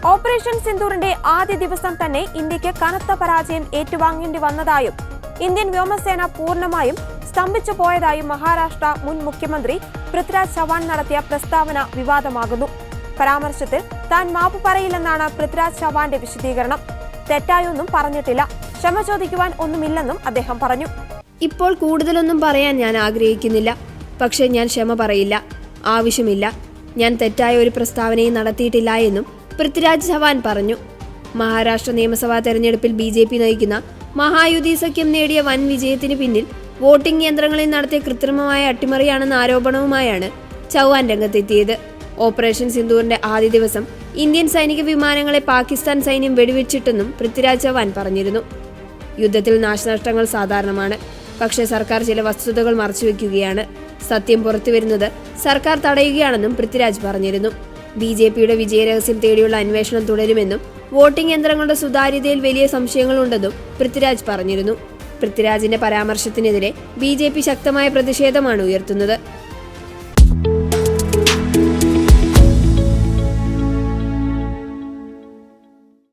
Operation സിന്ദൂറിന്റെ ആദ്യ ദിവസം തന്നെ ഇന്ത്യക്ക് കനത്ത പരാജയം ഏറ്റുവാങ്ങേണ്ടി വന്നതായും ഇന്ത്യൻ വ്യോമസേന പൂർണ്ണമായും സ്തംഭിച്ചു പോയതായും മഹാരാഷ്ട്ര മുൻ മുഖ്യമന്ത്രി പൃഥ്വിരാജ് ചവാൻ നടത്തിയ പ്രസ്താവന വിവാദമാകുന്നു. പരാമർശത്തിൽ താൻ മാപ്പ് പറയില്ലെന്നാണ് പൃഥ്വിരാജ് ചവാന്റെ വിശദീകരണം. തെറ്റായൊന്നും പറഞ്ഞിട്ടില്ല, ക്ഷമ ചോദിക്കുവാൻ ഒന്നുമില്ലെന്നും അദ്ദേഹം പറഞ്ഞു. ഇപ്പോൾ കൂടുതലൊന്നും പറയാൻ ഞാൻ ആഗ്രഹിക്കുന്നില്ല. പക്ഷേ ഞാൻ ക്ഷമ പറയില്ല, ആവശ്യമില്ല. ഞാൻ തെറ്റായ ഒരു പ്രസ്താവനയും നടത്തിയിട്ടില്ല എന്നും പൃഥ്വിരാജ് ചവാൻ പറഞ്ഞു. മഹാരാഷ്ട്ര നിയമസഭാ തെരഞ്ഞെടുപ്പിൽ BJP നയിക്കുന്ന മഹായുതി സഖ്യം നേടിയ വൻ വിജയത്തിന് പിന്നിൽ വോട്ടിംഗ് യന്ത്രങ്ങളിൽ നടത്തിയ കൃത്രിമമായ അട്ടിമറിയാണെന്ന ആരോപണവുമായാണ് ചവാൻ രംഗത്തെത്തിയത്. ഓപ്പറേഷൻ സിന്ദൂറിന്റെ ആദ്യ ദിവസം ഇന്ത്യൻ സൈനിക വിമാനങ്ങളെ പാകിസ്ഥാൻ സൈന്യം വെടിവെച്ചിട്ടെന്നും പൃഥ്വിരാജ് ചവാൻ പറഞ്ഞിരുന്നു. യുദ്ധത്തിൽ നാശനഷ്ടങ്ങൾ സാധാരണമാണ്, പക്ഷേ സർക്കാർ ചില വസ്തുതകൾ മറച്ചുവെക്കുകയാണ്. സത്യം പുറത്തുവരുന്നത് സർക്കാർ തടയുകയാണെന്നും പൃഥ്വിരാജ് പറഞ്ഞിരുന്നു. BJPയുടെ വിജയരഹസ്യം തേടിയുള്ള അന്വേഷണം തുടരുമെന്നും വോട്ടിംഗ് യന്ത്രങ്ങളുടെ സുതാര്യതയിൽ വലിയ സംശയങ്ങളുണ്ടെന്നും പൃഥ്വിരാജ് പറഞ്ഞിരുന്നു. പൃഥ്വിരാജിന്റെ പരാമർശത്തിനെതിരെ BJP ശക്തമായ പ്രതിഷേധമാണ് ഉയർത്തുന്നത്.